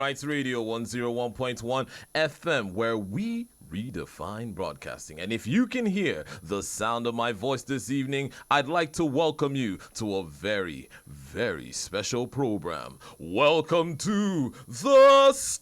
Rights Radio 101.1 FM, where we redefine broadcasting. And if you can hear the sound of my voice this evening, I'd like to welcome you to a very, very special program. Welcome to the stadium.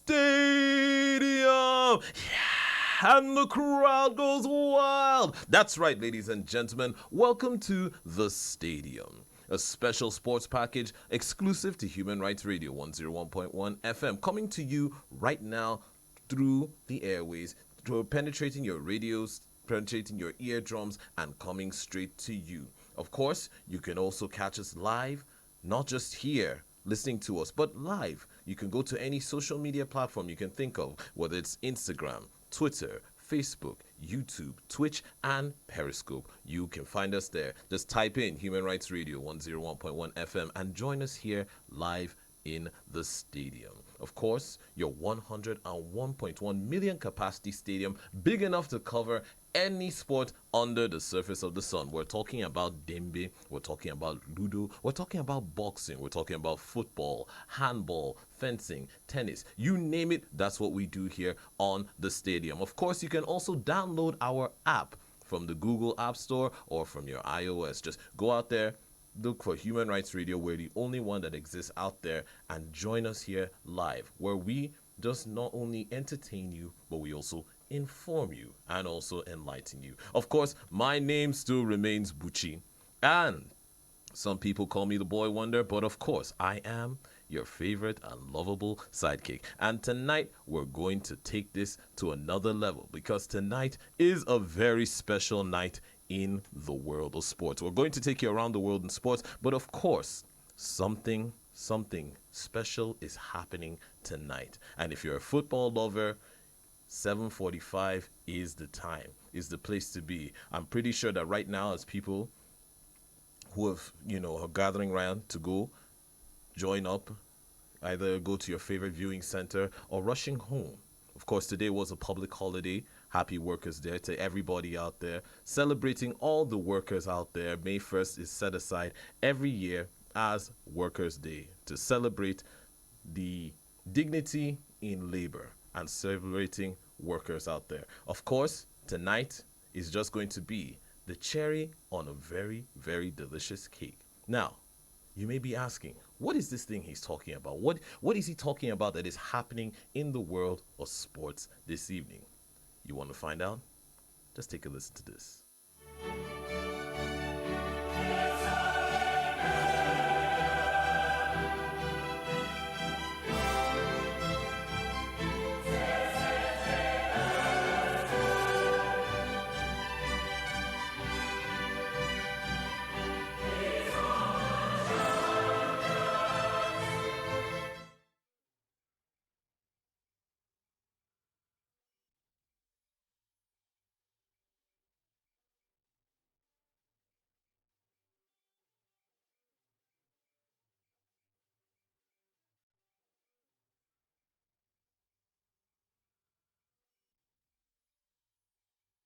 Yeah, and the crowd goes wild. That's right, ladies and gentlemen. Welcome to the stadium, a special sports package exclusive to Human Rights Radio 101.1 FM, coming to you right now through the airways, through penetrating your radios, penetrating your eardrums, and coming straight to you. Of course, you can also catch us live, not just here listening to us, but live. You can go to any social media platform you can think of, whether it's Instagram, Twitter, Facebook, YouTube, Twitch, and Periscope. You can find us there. Just type in Human Rights Radio 101.1 FM and join us here live in the stadium. Of course, your 101.1 million capacity stadium, big enough to cover any sport under the surface of the sun. We're talking about Dembe, we're talking about Ludo, we're talking about boxing, we're talking about football, handball, fencing, tennis, you name it, that's what we do here on the stadium. Of course, you can also download our app from the Google App Store or from your iOS. Just go out there, look for Human Rights Radio. We're the only one that exists out there, and join us here live, where we just not only entertain you, but we also inform you and also enlighten you. Of course, my name still remains Bucci, and some people call me the Boy Wonder, but of course, I am your favorite and lovable sidekick. And tonight, we're going to take this to another level, because tonight is a very special night in the world of sports. We're going to take you around the world in sports, but of course, something special is happening tonight. And if you're a football lover, 7:45 is the time, is the place to be. I'm pretty sure that right now, as people who have, are gathering around to go join up, either go to your favorite viewing center or rushing home. Of course, today was a public holiday. Happy Workers' Day to everybody out there, celebrating all the workers out there. May 1st is set aside every year as Workers' Day to celebrate the dignity in labor and celebrating workers out there. Of course, tonight is just going to be the cherry on a very, very delicious cake. Now, you may be asking, what is this thing he's talking about? What is he talking about that is happening in the world of sports this evening? You want to find out? Just take a listen to this.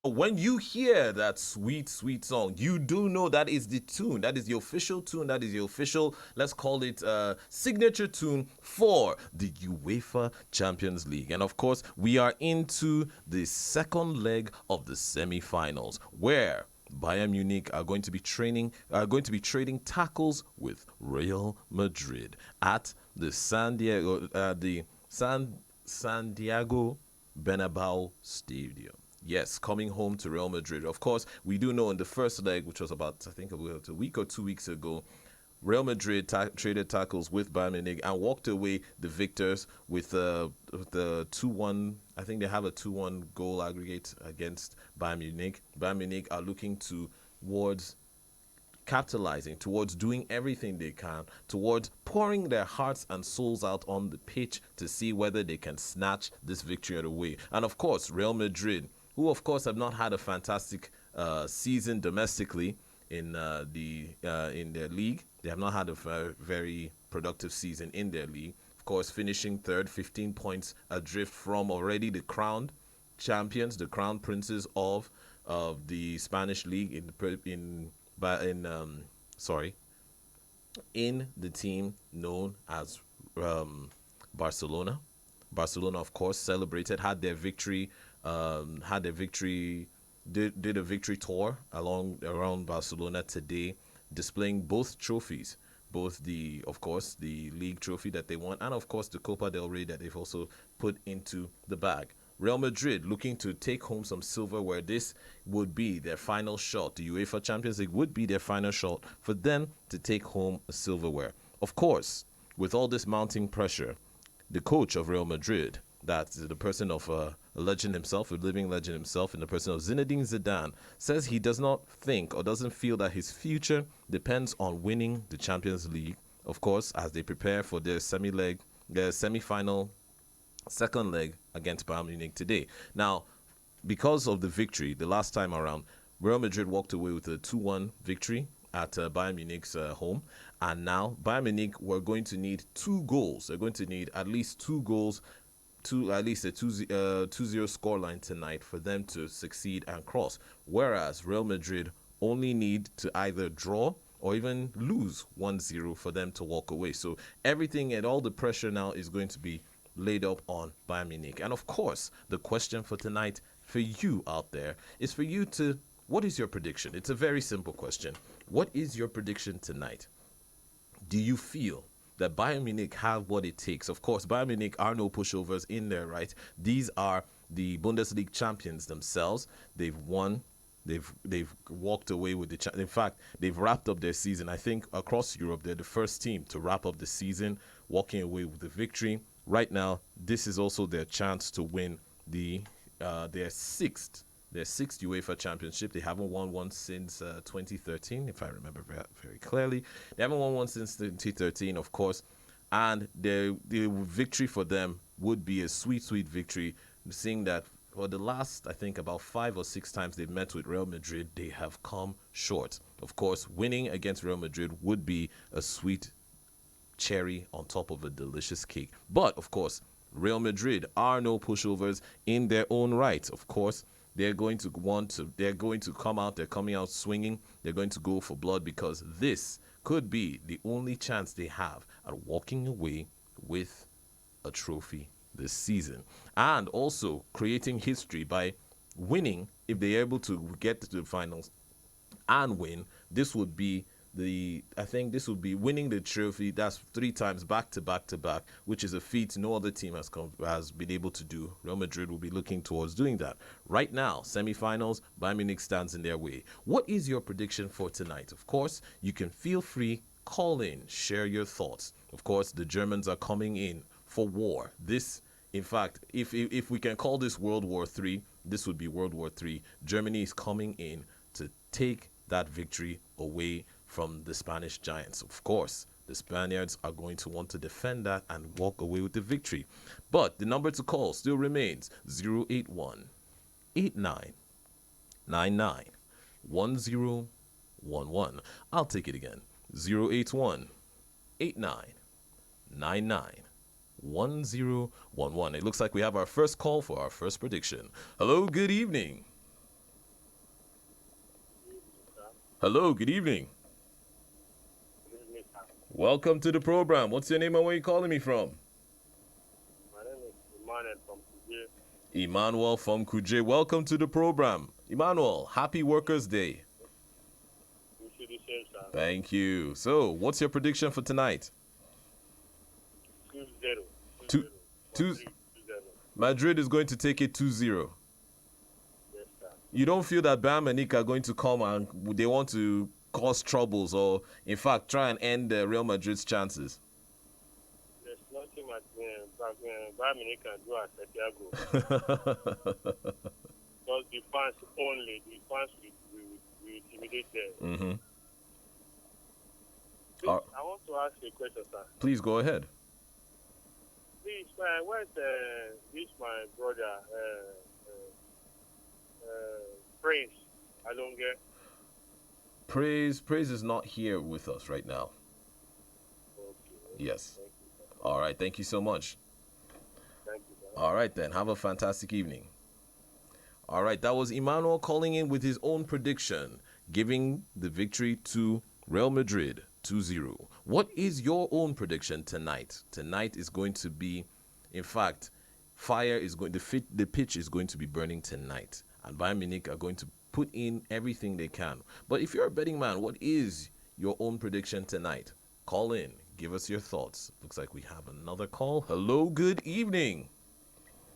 When you hear that sweet, sweet song, you do know that is the tune. That is the official tune. That is the official, let's call it signature tune for the UEFA Champions League. And of course, we are into the second leg of the semi-finals, where Bayern Munich are going to be trading tackles with Real Madrid at the San Diego Bernabeu Stadium. Yes, coming home to Real Madrid. Of course, we do know in the first leg, which was about, I think, a week or 2 weeks ago, Real Madrid traded tackles with Bayern Munich and walked away the victors with the 2-1. I think they have a 2-1 goal aggregate against Bayern Munich. Bayern Munich are looking towards capitalizing, towards doing everything they can, towards pouring their hearts and souls out on the pitch to see whether they can snatch this victory away. And of course, Real Madrid, who of course have not had a fantastic season domestically in their league. They have not had a very productive season in their league. Of course, finishing third, 15 points adrift from already the crowned champions, the crown princes of the Spanish league in the team known as Barcelona. Barcelona, of course, celebrated, had their victory, did a victory tour around Barcelona today, displaying both trophies, both of course, the league trophy that they won, and of course the Copa del Rey that they've also put into the bag. Real Madrid looking to take home some silverware. This would be their final shot. The UEFA Champions League would be their final shot for them to take home a silverware. Of course, with all this mounting pressure, the coach of Real Madrid, that's the person of a legend himself, a living legend himself, in the person of Zinedine Zidane, says he does not think or doesn't feel that his future depends on winning the Champions League. Of course, as they prepare for their semi-final second leg against Bayern Munich today. Now, because of the victory the last time around, Real Madrid walked away with a 2-1 victory at Bayern Munich's home. And now Bayern Munich were going to need 2 goals. They're going to need at least 2 goals, at least a 2-0 scoreline tonight for them to succeed and cross. Whereas Real Madrid only need to either draw or even lose 1-0 for them to walk away. So everything and all the pressure now is going to be laid up on Bayern Munich. And of course, the question for tonight for you out there is for you to, what is your prediction? It's a very simple question. What is your prediction tonight? Do you feel that Bayern Munich have what it takes? Of course, Bayern Munich are no pushovers in there, right? These are the Bundesliga champions themselves. They've won. They've walked away with the in fact, they've wrapped up their season. I think across Europe, they're the first team to wrap up the season, walking away with the victory. Right now, this is also their chance to win their sixth UEFA Championship. They haven't won one since 2013, if I remember very clearly. They haven't won one since 2013, of course. And the victory for them would be a sweet, sweet victory, seeing that for the last, I think, about 5 or 6 times they've met with Real Madrid, they have come short. Of course, winning against Real Madrid would be a sweet cherry on top of a delicious cake. But, of course, Real Madrid are no pushovers in their own right. Of course, they're going to come out, they're coming out swinging, they're going to go for blood, because this could be the only chance they have at walking away with a trophy this season. And also creating history by winning. If they're able to get to the finals and win, this would be winning the trophy. That's 3 times back to back to back, which is a feat no other team has been able to do. Real Madrid will be looking towards doing that. Right now, semifinals, Bayern Munich stands in their way. What is your prediction for tonight? Of course, you can feel free, call in, share your thoughts. Of course, the Germans are coming in for war. This, in fact, if we can call this World War III, this would be World War III. Germany is coming in to take that victory away from the Spanish giants. Of course, the Spaniards are going to want to defend that and walk away with the victory. But the number to call still remains 081 89 99 1011. I'll take it again. 081 89 99 1011. It looks like we have our first call for our first prediction. Hello, good evening. Hello, good evening. Welcome to the program. What's your name and where are you calling me from? My name is Emmanuel from Kuje. Emmanuel from Kuje. Welcome to the program. Emmanuel, happy Workers' Day. You should be safe, sir. Thank you. So, what's your prediction for tonight? 2-0. 2-0. Madrid is going to take it 2-0. Yes, sir. You don't feel that Bayern Munich are going to come and they want to cause troubles or, in fact, try and end Real Madrid's chances? There's nothing Bayern Munich can do at Santiago. Because the fans will intimidate them. Mm-hmm. Please, I want to ask you a question, sir. Please go ahead. Please, where's my brother, Prince? I don't get. Praise is not here with us right now. Okay. Yes. Thank you, sir. All right. Thank you so much. Thank you, sir. All right, then. Have a fantastic evening. All right. That was Emmanuel calling in with his own prediction, giving the victory to Real Madrid 2-0. What is your own prediction tonight? Tonight is going to be, in fact, fire is going the pitch is going to be burning tonight, and Bayern Munich are going to put in everything they can. But if you're a betting man, what is your own prediction tonight? Call in, give us your thoughts. Looks like we have another call. Hello, good evening.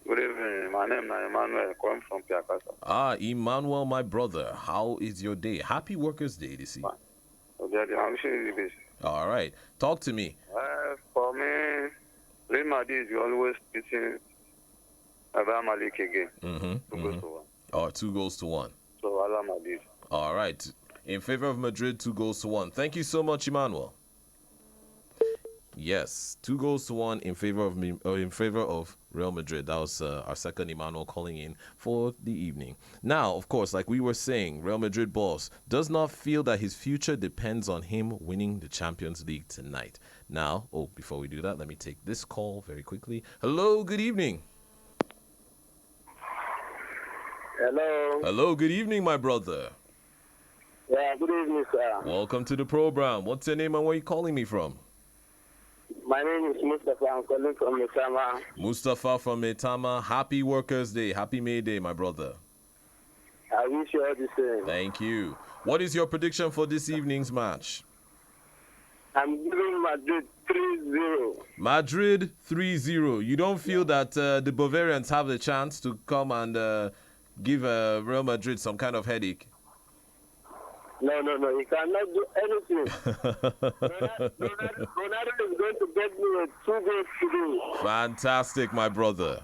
Good evening. My name is Emmanuel. Calling from Piakasa. Ah, Emmanuel, my brother, how is your day? Happy Workers' Day this evening. Okay, I'm wishing you the best. All right, talk to me. For me, Real Madrid is always beating Real Malik again. Two goals to one. Oh, 2-1. So Real Madrid. All right, in favor of Madrid, 2-1. Thank you so much, Emmanuel. Yes, 2-1 in favor of me, in favor of Real Madrid. That was our second Emmanuel calling in for the evening. Now, of course, like we were saying, Real Madrid boss does not feel that his future depends on him winning the Champions League tonight. Now, before we do that, let me take this call very quickly. Hello, good evening. Hello. Hello, good evening, my brother. Yeah, good evening, sir. Welcome to the program. What's your name and where are you calling me from? My name is Mustafa. I'm calling from Metama. Mustafa from Metama. Happy Workers' Day. Happy May Day, my brother. I wish you all the same. Thank you. What is your prediction for this evening's match? I'm giving Madrid 3-0. Madrid 3-0. You don't feel that the Bavarians have the chance to come and give Real Madrid some kind of headache? No. He cannot do anything. Ronaldo is going to get me a 2 goals today. Fantastic, my brother.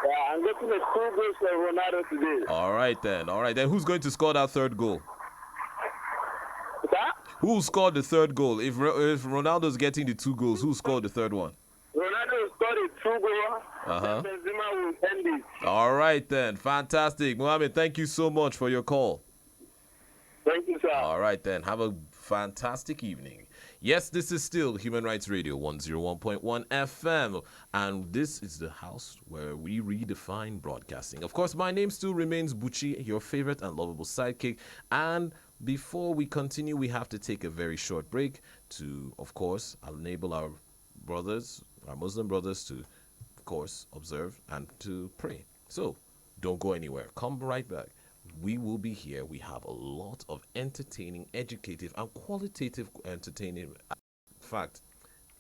Yeah, I'm getting a 2 goals for Ronaldo today. All right, then. Who's going to score that third goal? Sir? Who scored the third goal? If Ronaldo's getting the 2 goals, who scored the third one? Ronaldo scored a 2 goal. Uh-huh. Benzema will end it. All right, then. Fantastic. Mohammed, thank you so much for your call. Thank you, sir. All right, then. Have a fantastic evening. Yes, this is still Human Rights Radio 101.1 FM, and this is the house where we redefine broadcasting. Of course, my name still remains Buchi, your favorite and lovable sidekick. And before we continue, we have to take a very short break to, of course, enable our brothers, our Muslim brothers, to, of course, observe and to pray. So, don't go anywhere. Come right back. We will be here. We have a lot of entertaining, educative, and qualitative entertaining, in fact,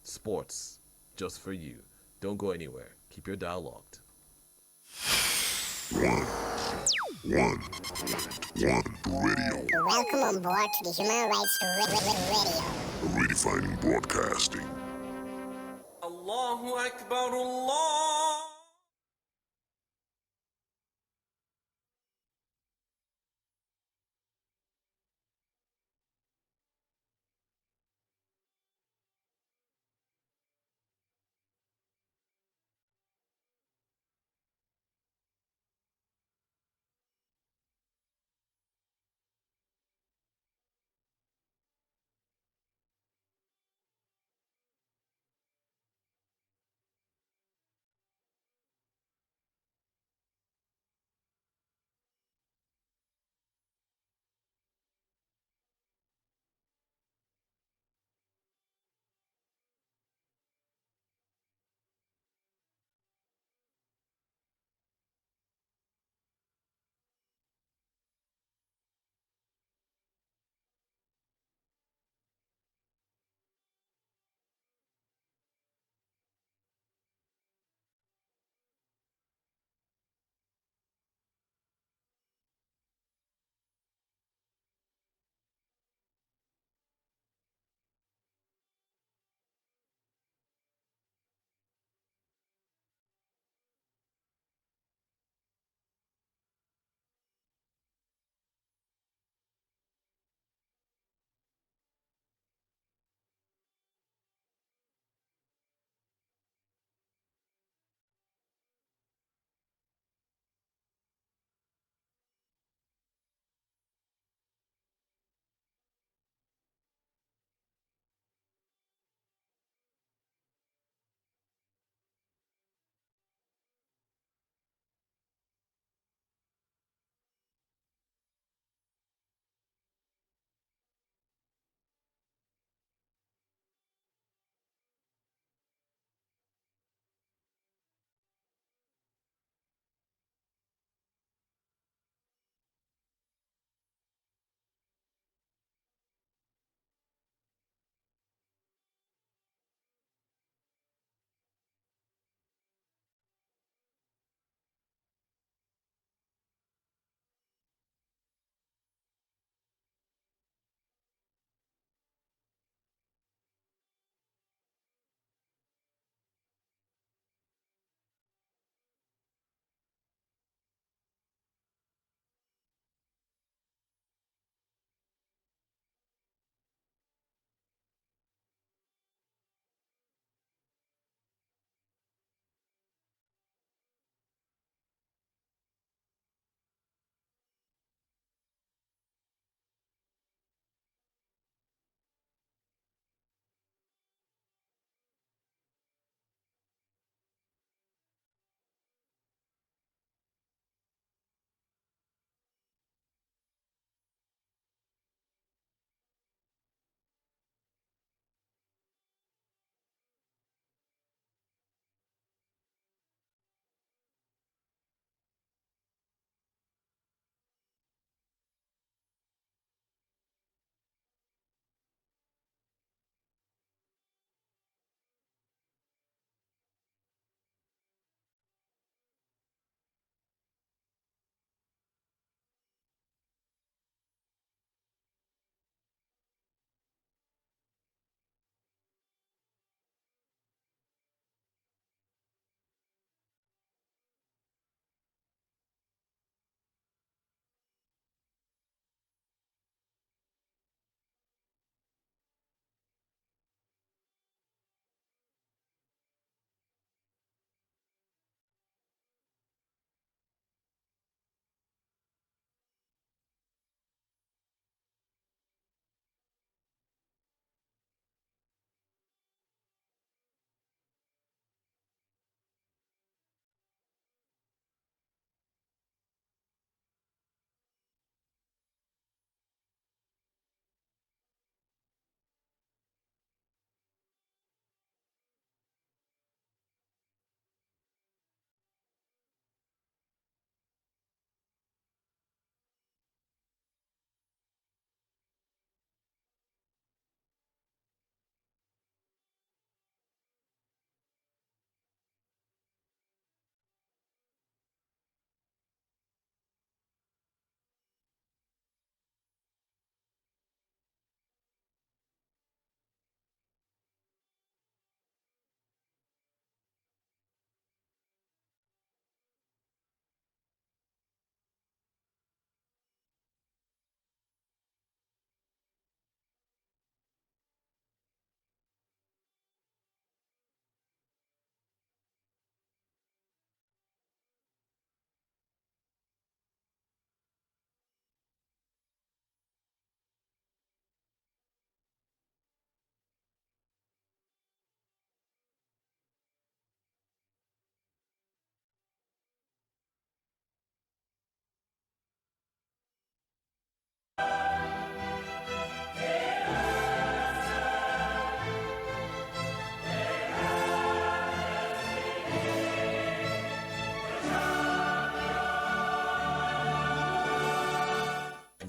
sports just for you. Don't go anywhere. Keep your dial locked. One radio. Welcome on board to the Human Rights Radio. Redefining broadcasting. Allahu Akbar Allah.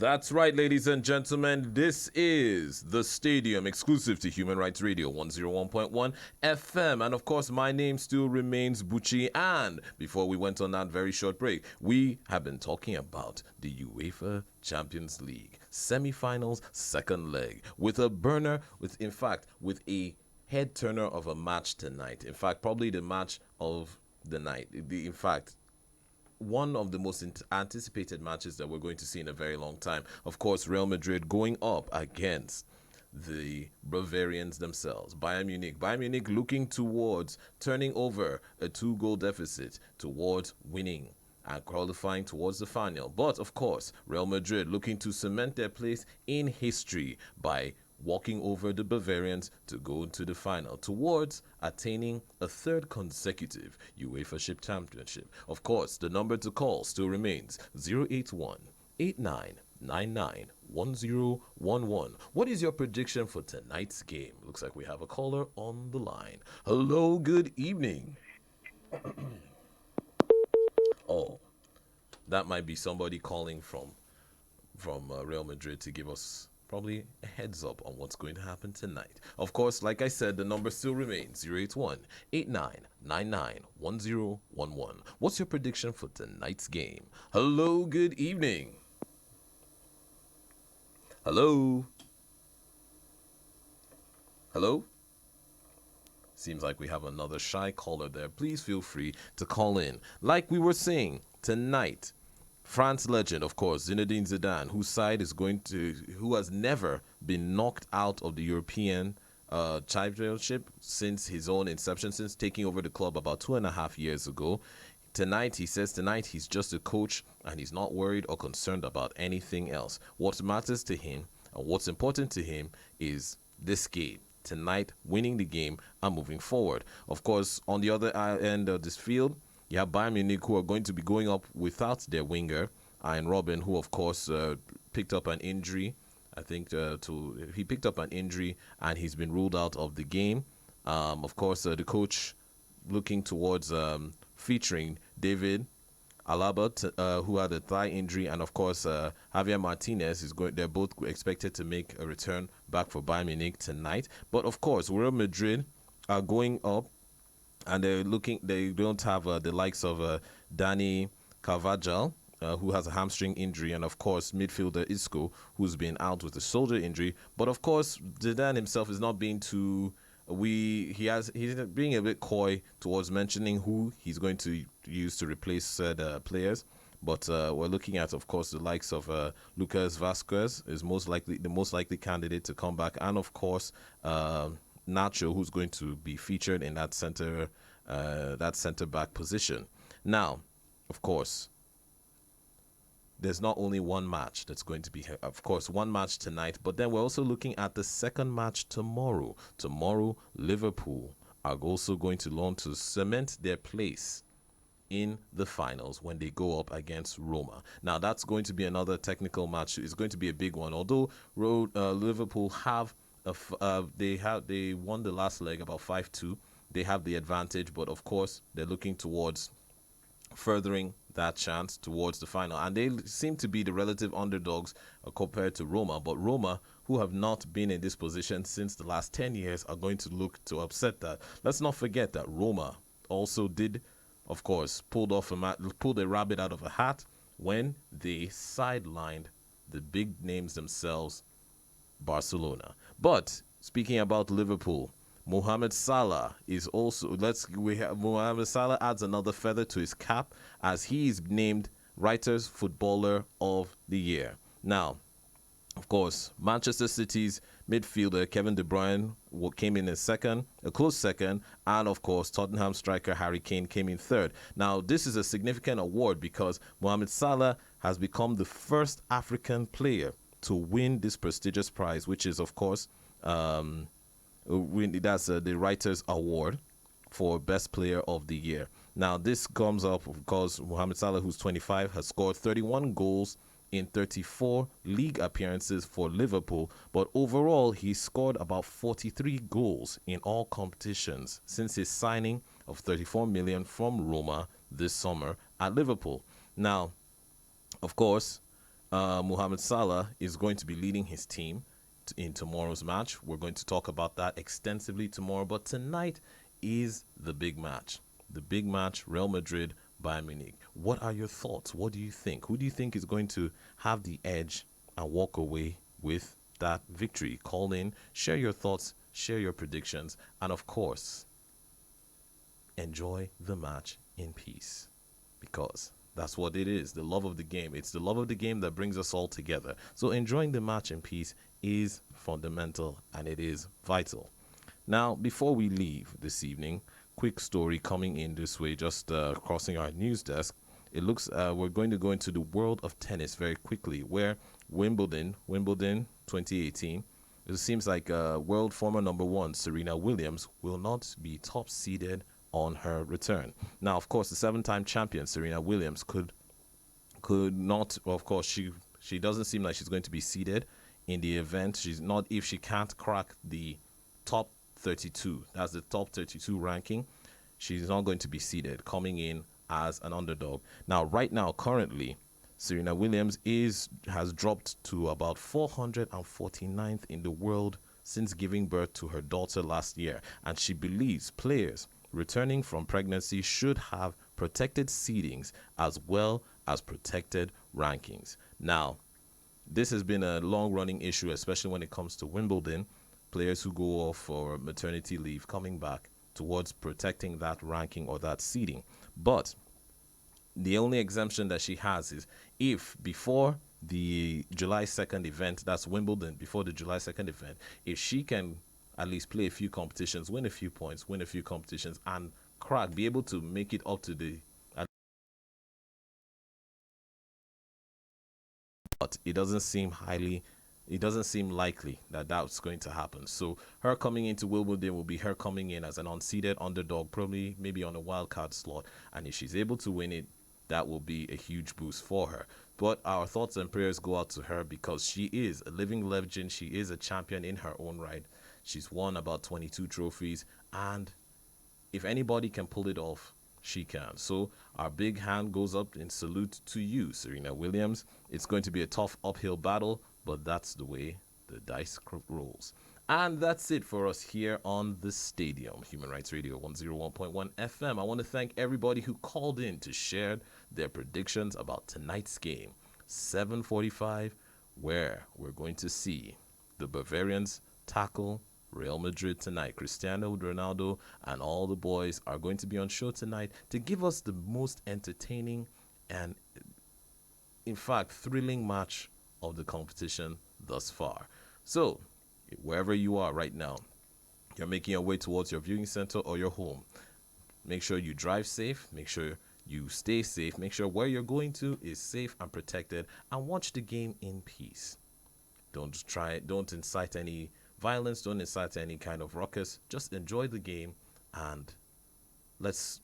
That's right, ladies and gentlemen. This is the Stadium, exclusive to Human Rights Radio 101.1 FM. And of course, my name still remains Bucci. And before we went on that very short break, we have been talking about the UEFA Champions League semi-finals, second leg, with a burner, with a head turner of a match tonight. In fact, probably the match of the night. In fact, one of the most anticipated matches that we're going to see in a very long time. Of course, Real Madrid going up against the Bavarians themselves, Bayern Munich. Bayern Munich looking towards turning over a 2-goal deficit towards winning and qualifying towards the final. But, of course, Real Madrid looking to cement their place in history by walking over the Bavarians to go into the final towards attaining a third consecutive UEFA Championship. Of course, the number to call still remains 081-8999-1011. What is your prediction for tonight's game? Looks like we have a caller on the line. Hello, good evening. Oh, that might be somebody calling from Real Madrid to give us probably a heads up on what's going to happen tonight. Of course, like I said, the number still remains 081-8999-1011. What's your prediction for tonight's game? Hello, good evening. Hello? Hello? Seems like we have another shy caller there. Please feel free to call in. Like we were saying, tonight, France legend, of course, Zinedine Zidane, who has never been knocked out of the European Championship since his own inception, since taking over the club about 2.5 years ago. Tonight, he says he's just a coach and he's not worried or concerned about anything else. What matters to him and what's important to him is this game. Tonight, winning the game and moving forward. Of course, on the other end of this field, you have Bayern Munich, who are going to be going up without their winger, Ian Robben, who of course picked up an injury. I think he picked up an injury and he's been ruled out of the game. Of course, the coach looking towards featuring David Alaba, who had a thigh injury, and of course Javier Martinez is going. They're both expected to make a return back for Bayern Munich tonight. But of course, Real Madrid are going up. And they don't have the likes of Dani Carvajal, who has a hamstring injury, and of course midfielder Isco, who's been out with a shoulder injury. But of course, Zidane himself is not being too. He's being a bit coy towards mentioning who he's going to use to replace said players. But we're looking at, of course, the likes of Lucas Vazquez is the most likely candidate to come back, and of course. Nacho, who's going to be featured in that center back position. Now, of course, there's not only one match that's going to be, of course, one match tonight, but then we're also looking at the second match tomorrow. Tomorrow, Liverpool are also going to learn to cement their place in the finals when they go up against Roma. Now, that's going to be another technical match. It's going to be a big one, although Liverpool have they won the last leg about 5-2. They have the advantage, but of course they're looking towards furthering that chance towards the final, and they seem to be the relative underdogs compared to Roma. But Roma, who have not been in this position since the last 10 years, are going to look to upset that. Let's not forget that Roma also did, of course, pulled a rabbit out of a hat when they sidelined the big names themselves, Barcelona. But speaking about Liverpool, Mohamed Salah is also Mohamed Salah adds another feather to his cap as he is named Writers Footballer of the Year. Now, of course, Manchester City's midfielder Kevin De Bruyne came in second, a close second, and of course Tottenham striker Harry Kane came in third. Now, this is a significant award because Mohamed Salah has become the first African player to win this prestigious prize, which is, of course, that's the Writers' Award for Best Player of the Year. Now, this comes up because Mohamed Salah, who's 25, has scored 31 goals in 34 league appearances for Liverpool, but overall, he scored about 43 goals in all competitions since his signing of 34 million from Roma this summer at Liverpool. Now, of course, Mohamed Salah is going to be leading his team in tomorrow's match. We're going to talk about that extensively tomorrow. But tonight is the big match. The big match, Real Madrid, Bayern Munich. What are your thoughts? What do you think? Who do you think is going to have the edge and walk away with that victory? Call in, share your thoughts, share your predictions, and of course, enjoy the match in peace, because that's what it is, the love of the game. It's the love of the game that brings us all together. So enjoying the match in peace is fundamental and it is vital. Now, before we leave this evening, quick story coming in this way, just crossing our news desk. It looks we're going to go into the world of tennis very quickly, where Wimbledon 2018, it seems like world former number one Serena Williams will not be top seeded on her return. Now, of course, the seven-time champion Serena Williams could not. Well, of course, she doesn't seem like she's going to be seeded in the event. She's not, if she can't crack the top 32. That's the top 32 ranking. She's not going to be seeded, coming in as an underdog. Now, right now, currently, Serena Williams has dropped to about 449th in the world since giving birth to her daughter last year, and she believes players returning from pregnancy should have protected seedings as well as protected rankings. Now, this has been a long-running issue, especially when it comes to Wimbledon. Players who go off for maternity leave coming back towards protecting that ranking or that seeding. But the only exemption that she has is if before the July 2nd event, that's Wimbledon, before the July 2nd event, if she can at least play a few competitions, win a few points, win a few competitions, and be able to make it up to the. But it doesn't seem likely that that's going to happen. So her coming into Wimbledon will be her coming in as an unseeded underdog, probably maybe on a wild card slot. And if she's able to win it, that will be a huge boost for her. But our thoughts and prayers go out to her, because she is a living legend. She is a champion in her own right. She's won about 22 trophies, and if anybody can pull it off, she can. So our big hand goes up in salute to you, Serena Williams. It's going to be a tough uphill battle, but that's the way the dice rolls. And that's it for us here on the Stadium, Human Rights Radio 101.1 FM. I want to thank everybody who called in to share their predictions about tonight's game, 7:45, where we're going to see the Bavarians tackle Real Madrid tonight. Cristiano Ronaldo and all the boys are going to be on show tonight to give us the most entertaining and, in fact, thrilling match of the competition thus far. So, wherever you are right now, you're making your way towards your viewing center or your home. Make sure you drive safe. Make sure you stay safe. Make sure where you're going to is safe and protected, and watch the game in peace. Don't incite any violence, don't incite any kind of ruckus. Just enjoy the game, and let's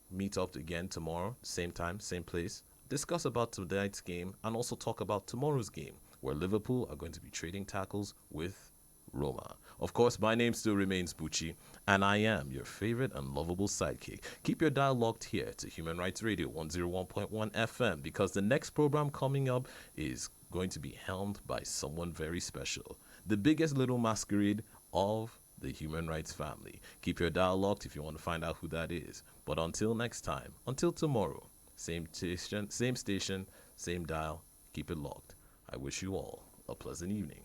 meet up again tomorrow, same time, same place, discuss about tonight's game, and also talk about tomorrow's game, where Liverpool are going to be trading tackles with Roma. Of course, my name still remains Bucci, and I am your favorite and lovable sidekick. Keep your dial locked here to Human Rights Radio 101.1 FM, because the next program coming up is going to be helmed by someone very special, the biggest little masquerade of the human rights family. Keep your dial locked if you want to find out who that is. But until next time, until tomorrow, same station, same dial, keep it locked. I wish you all a pleasant evening.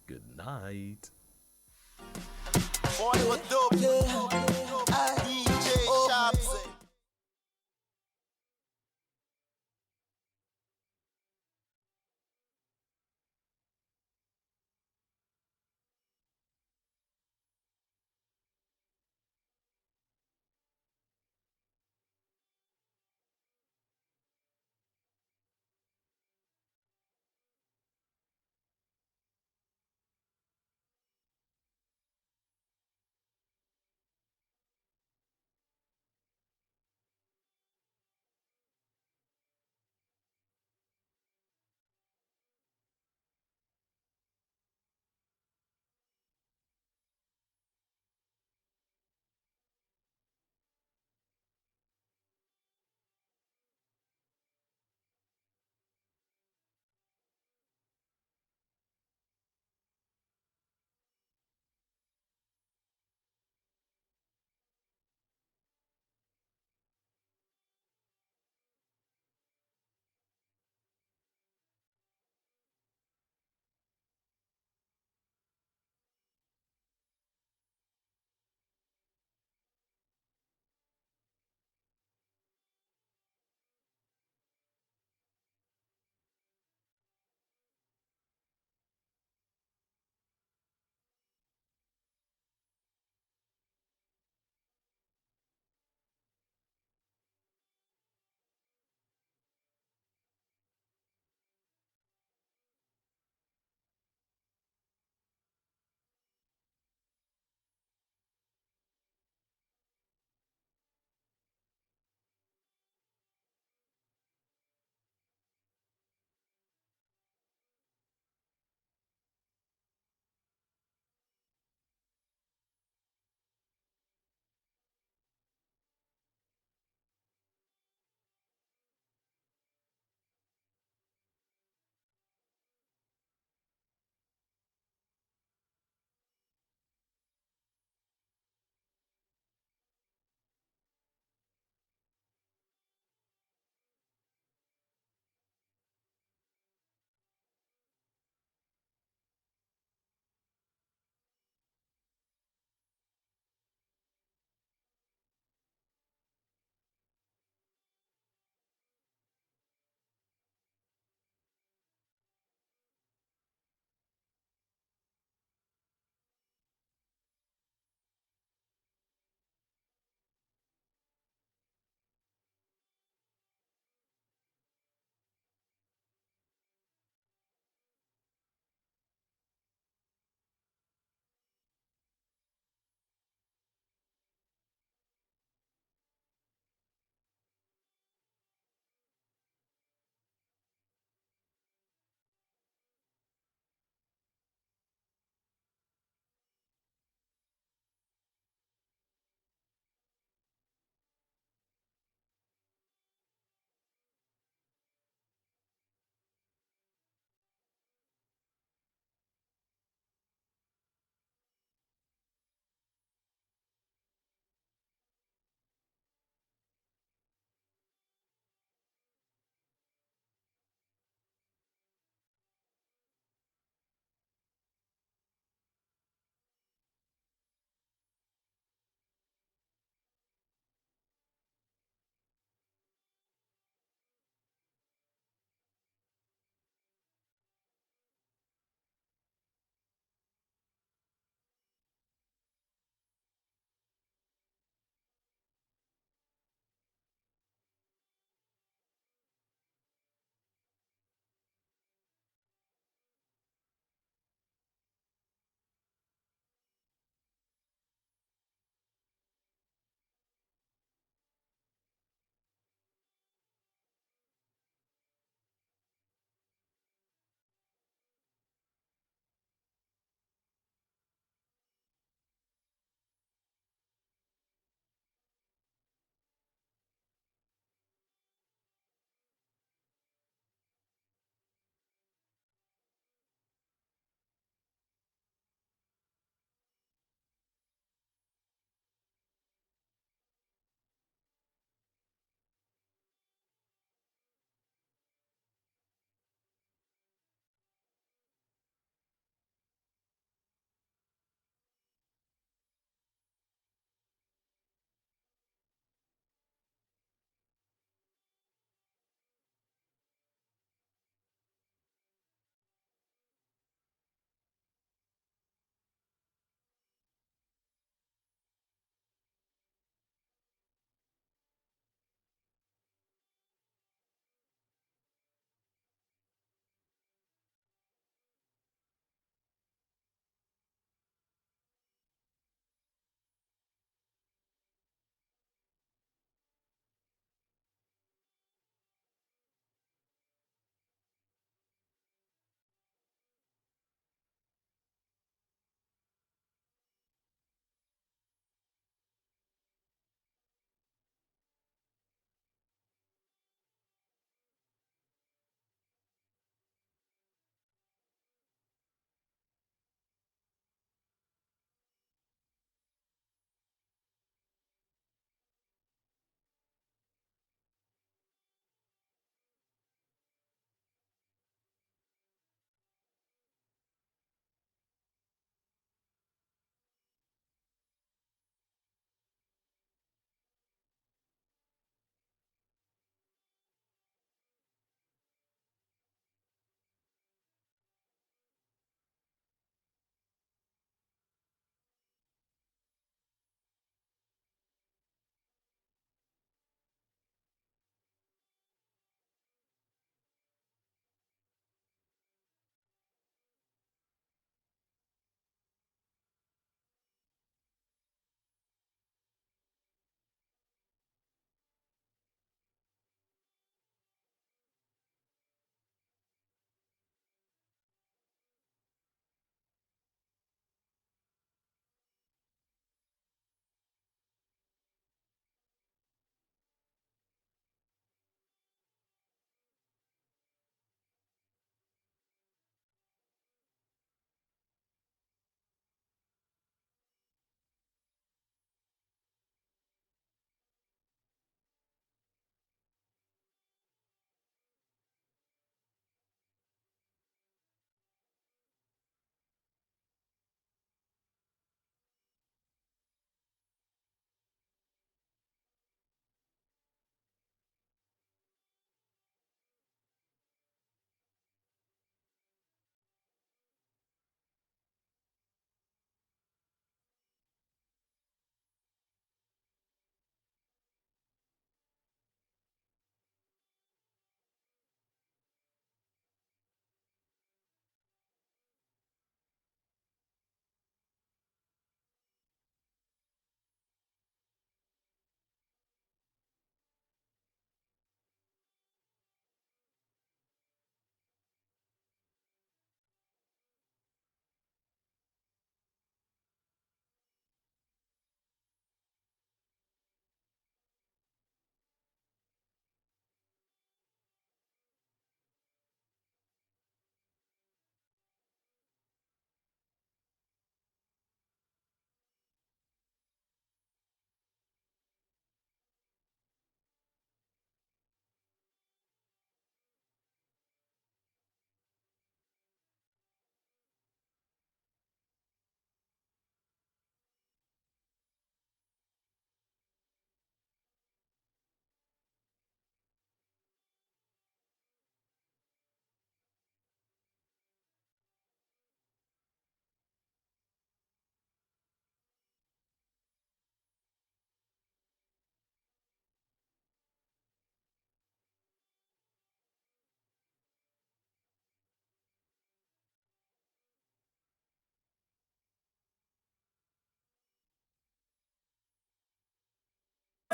Good night. Boy, it was dope. DJ Shabzy.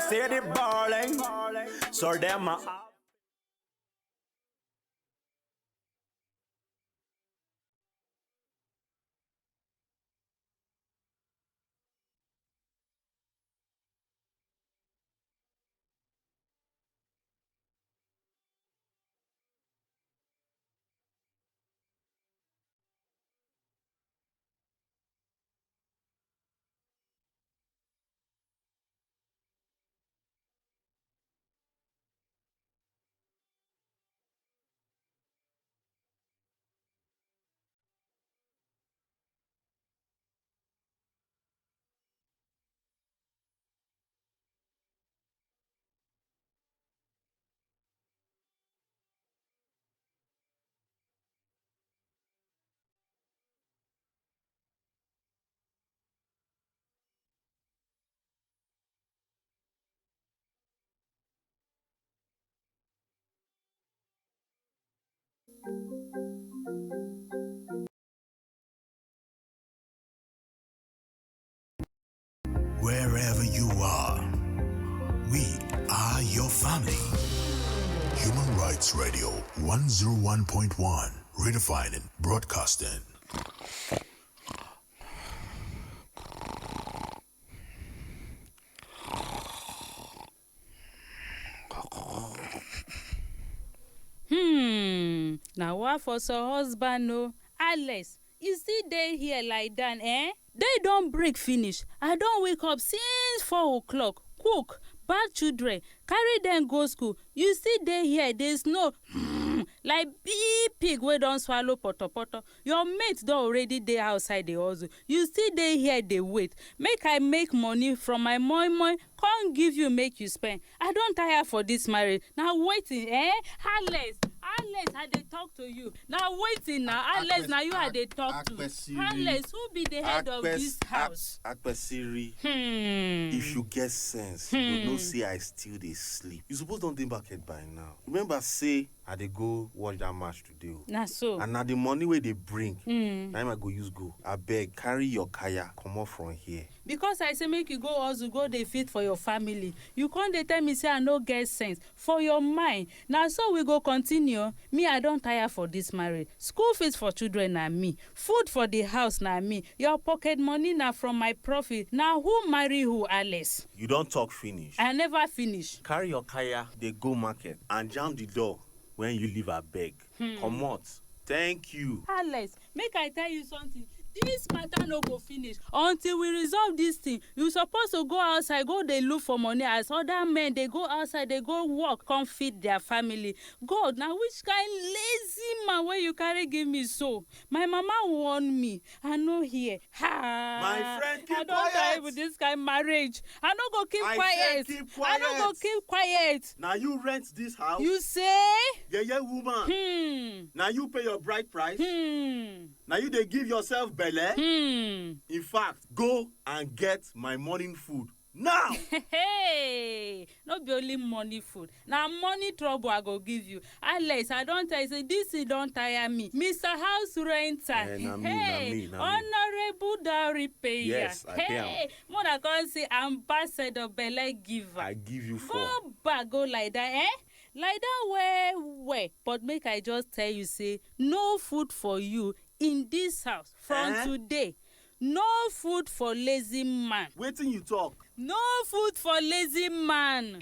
Steady balling, so them Wherever you are, we are your family. Human Rights Radio 101.1, redefining broadcasting. Now what for so husband no? Alex, you still dey here like that, eh? They don't break finish. I don't wake up since 4 o'clock. Cook, bath children, carry them go school. You still dey here, there's no like big pig wey don swallow poto. Your mate don already dey outside the hustle. You still dey here dey wait. Make I make money from my moi come give you make you spend. I don tire for this marriage. Now waiting, eh? Alex, I dey talk to you. Now waiting now. Alex, now you I dey talk to. Alex, who be the head of this house? Akpesiri, if you get sense, you go know say I still dey sleep. You suppose don dey back head by now. Remember say I dey go watch that match today. Na so. And na the money wey they bring, na im I go use go. Abeg, carry your kaya comot from here. Because I say make you go hustle, go dey feed for your family. You can't dey tell me say I no get sense for your mind. Now so we go continue. Me, I don't tire for this marriage. School fees for children na me. Food for the house na me. Your pocket money na from my profit. Now who marry who, Alice? You don't talk finish. I never finish. Carry your kaya, they go market and jam the door when you leave abeg. Comot. Thank you. Alice, make I tell you something. This matter no go finish until we resolve this thing. You supposed to go outside, go dey look for money as other men. They go outside, they go work, come feed their family. God, now which kind lazy man wey you carry give me so? My mama warn me. I no hear. Ha! My friend, keep I don't die with this kind marriage. I no go keep quiet. Keep quiet. I no go keep quiet. Now you rent this house. You say? Yeah, woman. Now you pay your bride price. Now you they give yourself belly. In fact, go and get my morning food now. Hey, not be only money food. Now money trouble I go give you. Alex, I don't tell you, say this don't tire me. Mr. House Renter. Me. Honorable dowry payer. Yes, I pay. More than can say ambassador Belle giver. I give you 4. Go back, go like that, eh? Like that where. But make I just tell you, say, no food for you in this house from today. No food for lazy man. Waiting you talk. No food for lazy man.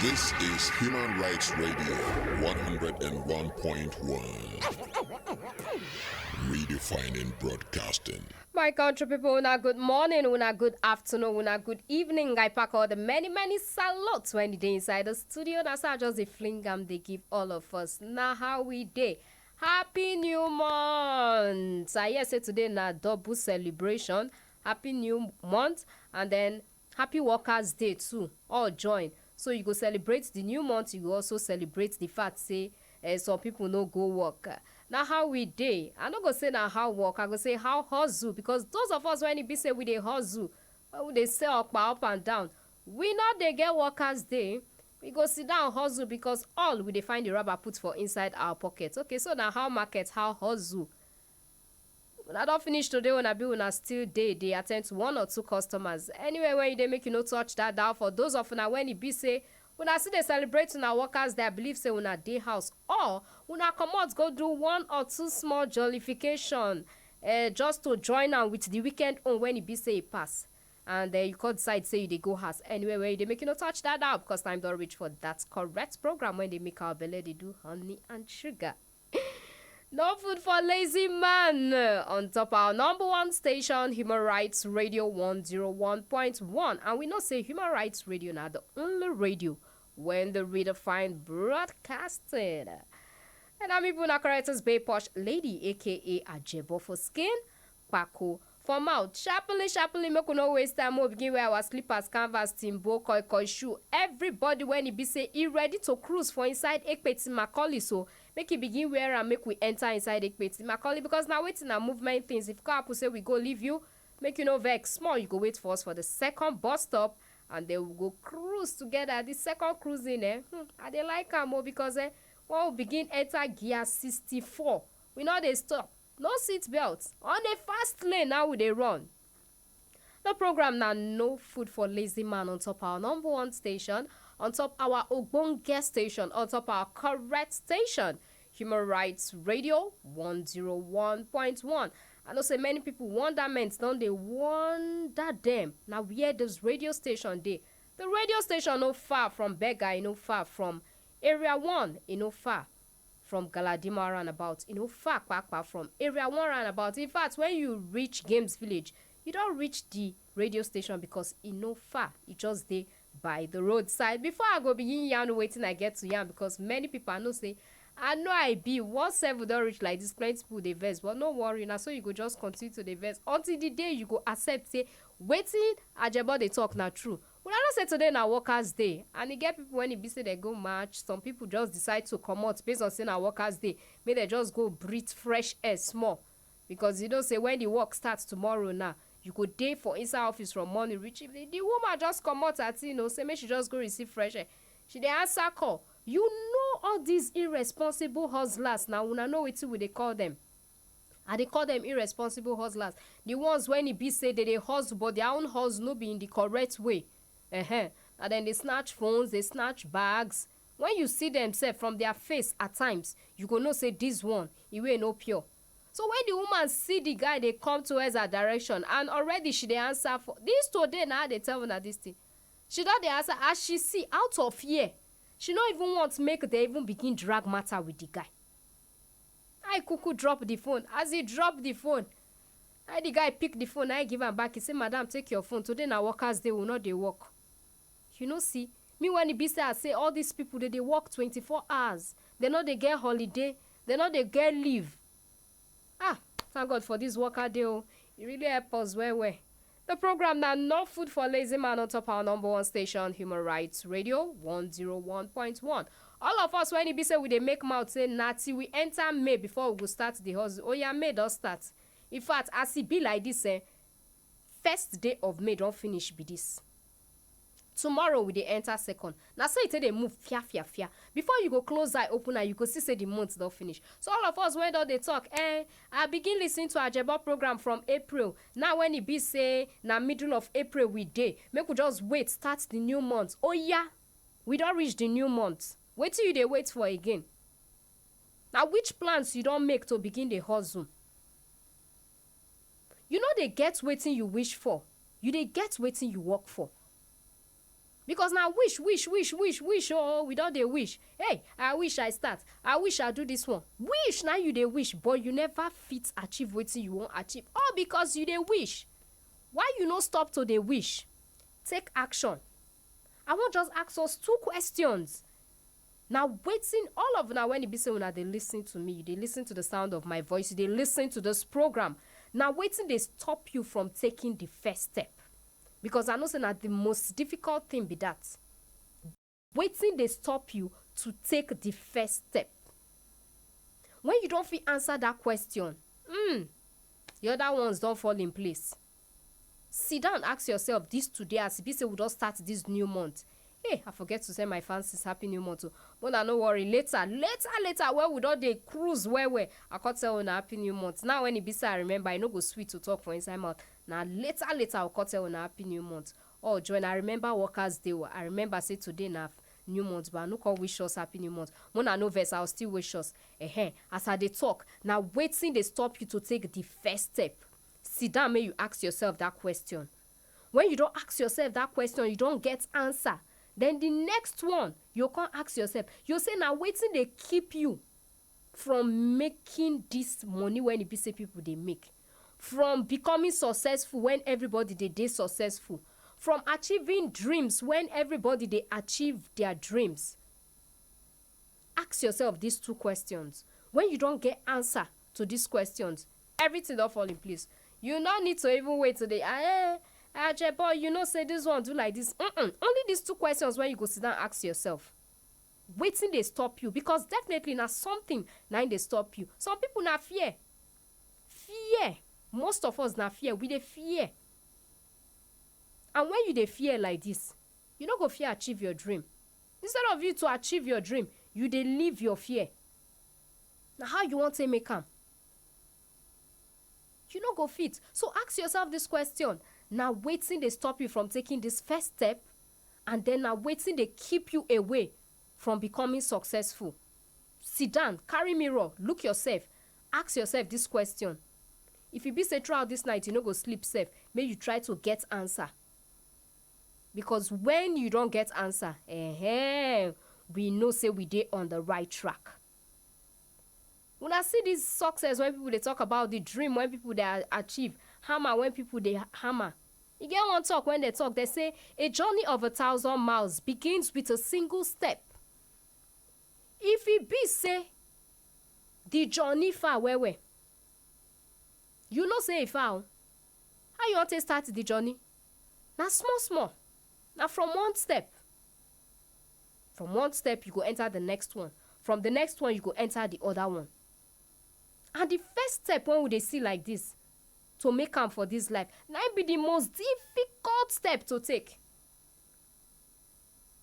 This is Human Rights Radio 101.1. Redefining broadcasting. My country people, una good morning, una good afternoon, una good evening. I pack all the many salutes when they inside the studio. That's how just the fling they give all of us. Now how we day. Happy New Month! I hear say today na double celebration. Happy New Month and then Happy Workers' Day too. All join. So you go celebrate the new month. You go also celebrate the fact say some people no go work. Now how we day? I no go say na how work. I go say how hustle because those of us when it be say we dey hustle, we dey sell up and down. We not dey get Workers' Day. We go sit down hustle because all we dey find the rubber put for inside our pockets. Okay, so now how market, how hustle. Una don finish today, una be una still dey attend to 1 or 2 customers. Anyway, when you dey make you no touch that down. For those of una when e be say una still dey celebrate una workers dey believe say una dey house or una comot go do 1 or 2 small jollification just to join am with the weekend own when e be say e pass. And you could decide say you dey go house. Anyway, where you dey make you no touch that down because time don reach for that correct program when they make our belle dey do honey and sugar. No food for lazy man. On top our number 1 station, Human Rights Radio 101.1. And we know say Human Rights Radio now the only radio when the redefined broadcasted. And I'm even a correctors Bay Posh Lady, aka Ajebo for skin, Paco for mouth. Sharply, make we no waste time. We'll begin wear our slippers, canvas, timbo, koi shoe. Everybody when he be say he ready to cruise for inside Ekpeti Macaulay. So make it begin wear and make we enter inside Ekpeti Macaulay because now waiting our movement things. If couple say we go leave you, make you no vex small. You go wait for us for the second bus stop and then we go cruise together. The second cruising, I dey like am because when we begin enter gear 64, we know they stop. No seat belts. On a fast lane now we dey run. The program now no food for lazy man on top our number 1 station, on top our Ogbonge station, on top our correct station, Human Rights Radio 101.1. I know say many people wonderment, don't they wonder them. Now where this radio station dey? The radio station no far from Bega, no far from Area 1, no far from Galadima roundabout, far from Area 1 roundabout. In fact, when you reach Games Village, you don't reach the radio station because far. It just dey by the roadside. Before I go begin yarn waiting I get to yarn because many people I know say, I know I be 17 don't reach like this, plenty people dey vex, but no worry now. So you go just continue to dey vex until the day you go accept say waiting Ajebo dey talk na true. Well, I don't say today na workers day and you get people when it be say they go march, some people just decide to come out based on saying na workers day. May they just go breathe fresh air small because you don't say when the work starts tomorrow now, you go day for inside office from morning reach evening. The woman just come out at say make she just go receive fresh air. She dey answer call. You know all these irresponsible hustlers now. Una know wetin we dey call them. And they call them irresponsible hustlers. The ones when it be say they hustle but their own hustle no be in the correct way. And then they snatch phones, they snatch bags. When you see themselves from their face at times, you go know say this one, he will no pure. So when the woman see the guy, they come to her direction and already she dey answer for this today now they tell her this thing. She don't dey answer as she see out of fear. She don't even want to make they even begin drag matter with the guy. I cuckoo drop the phone. As he drop the phone, the guy pick the phone, I give him back. He say, Madam, take your phone. Today na workers they will not they work. You know, see, me when it be say I say all these people they work 24 hours. They know they get holiday. They know they get leave. Thank God for this worker day. It really help us well. The program now no food for lazy man on top our number 1 station, Human Rights Radio 101.1. All of us when it be say we they make mouth say natty we enter May before we go start the hustle. Oh yeah, May does start. In fact, as it be like this, first day of May don't finish be this. Tomorrow we dey enter second. Now so they move fia. Before you go close eye open eye, you go see say the month don't finish. So all of us when they talk, I begin listening to Ajebo program from April. Now when it be say na middle of April we dey, make we just wait start the new month. Oh yeah, we don't reach the new month. Wait till you dey wait for again. Now which plans you don't make to begin the hustle? You know they get waiting you wish for. You they get waiting you work for. Because now wish, oh, we don't they wish. Hey, I wish I start. I wish I do this one. Wish, now you they wish, but you never fit achieve what you won't achieve. All because you they wish. Why you no stop to they wish? Take action. I want just ask us 2 questions. Now waiting, all of now when it be saying now they listen to me, they listen to the sound of my voice, they listen to this program. Now waiting, they stop you from taking the first step. Because I know say that the most difficult thing be that. Waiting, they stop you to take the first step. When you don't feel answer that question, the other ones don't fall in place. Sit down, ask yourself this today as if say we don't start this new month. Hey, I forget to send my fancies happy new month. But no worry, later, where we don't dey cruise where I can't tell on happy new month. Now when it be say I remember, I no go sweet to talk for inside mouth. Now later, I'll can't tell on happy new month. Oh, Join, I remember Workers' Day. I remember say today na new month, but I no call wish us happy new month. When I know verse, I'll still wish us. As I dey talk, now waiting they stop you to take the first step. Sit down, may you ask yourself that question. When you don't ask yourself that question, you don't get answer. Then the next one, you can't ask yourself. You say now waiting they keep you from making this money when it be say people they make. From becoming successful when everybody they successful. From achieving dreams when everybody they achieve their dreams. Ask yourself these two questions. When you don't get answer to these questions, everything don't fall in place. You don't need to even wait till boy, you know, say this one do like this. Only these two questions when you go sit down and ask yourself. Waiting they stop you because definitely na something now they stop you. Some people na fear. Most of us na fear. We dey fear. And when you dey fear like this, you no go fear achieve your dream. Instead of you to achieve your dream, you dey live your fear. Now how you want to make am? You no go fit. So ask yourself this question. Now waiting they stop you from taking this first step, and then now waiting they keep you away from becoming successful. Sit down, carry mirror, look yourself, ask yourself this question. If you be say throughout this night, you no go sleep safe, may you try to get answer. Because when you don't get answer, we know say we dey on the right track. When I see this success, when people they talk about the dream, when people they achieve, hammer when people they hammer. You get one talk when they talk, they say a journey of 1,000 miles begins with a single step. If it be say the journey far where you know say it far. How you want to start the journey? Now small. Now from one step. From one step you go enter the next one. From the next one you go enter the other one. And the first step when they see like this, to make am for this life, now be the most difficult step to take.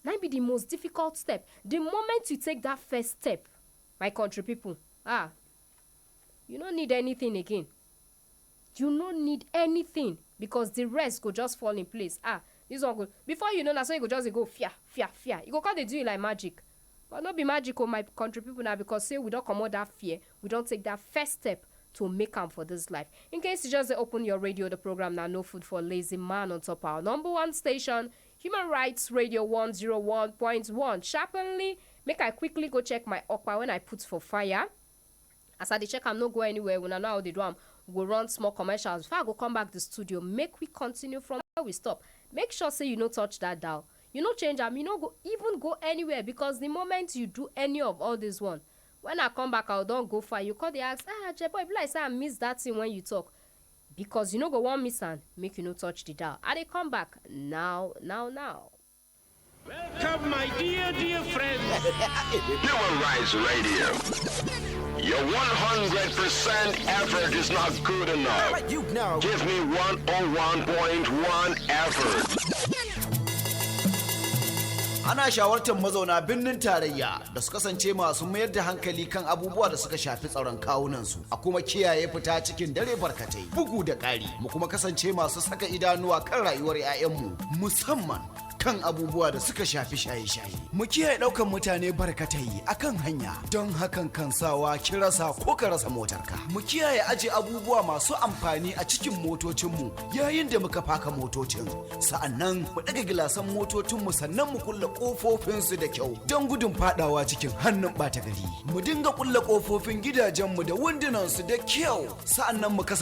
Now be the most difficult step. The moment you take that first step, my country people, you don't need anything again. You don't need anything because the rest go just fall in place. This one go before you know that, so you go just go fear. You go call they do it like magic. But not be magical, my country people now, because say we don't come out that fear, we don't take that first step to make am for this life. In case you just open your radio, the program now No Food for Lazy Man on top our number one station, Human Rights Radio 101.1. Sharply, make I quickly go check my okpa when I put for fire. As I check, I'm not go anywhere. When I know how they do, we'll run small commercials. If I go come back to the studio, make we continue from where we stop. Make sure say you no touch that dial. You no change them. You no go even go anywhere, because the moment you do any of all this one, when I come back, I don't go far. You call the ask, Jeboy, be like say I miss that thing when you talk. Because you no go one miss and make you no touch the dial. And they come back now. Welcome, my dear friends. Human Rights Radio. Your 100% effort is not good enough. Right, you know. Give me 101.1 effort. Ana shawartar mazauna birnin tarayya da su kasance masu mayar da hankali kan abubuwa da suka shafi tsaron kawunansu, a kuma kiyaye fita cikin dare barkatai. Bugu da ƙari, mu kuma kasance masu saka idanuwa kan rayuwar 'ya'yanmu, musamman kan abubuwa da suka shafi shaye-shaye. Mu kiyaye ɗaukan mutane barkatai akan hanya, don hakan kan sawa ki rasa ko ka rasa motarka. Mu kiyaye aje abubuwa masu amfani a cikin motocinmu yayin da muka faka motocin. Sa'annan mu ɗaga gilasan motocinmu, sannan mu kulle ƙofofinsu da kyau don gudun fadawa cikin hannun ɓata gari. Mu dinga kulle ƙofofin gidajenmu da wundunansu da kyau, sa'annan mu kasance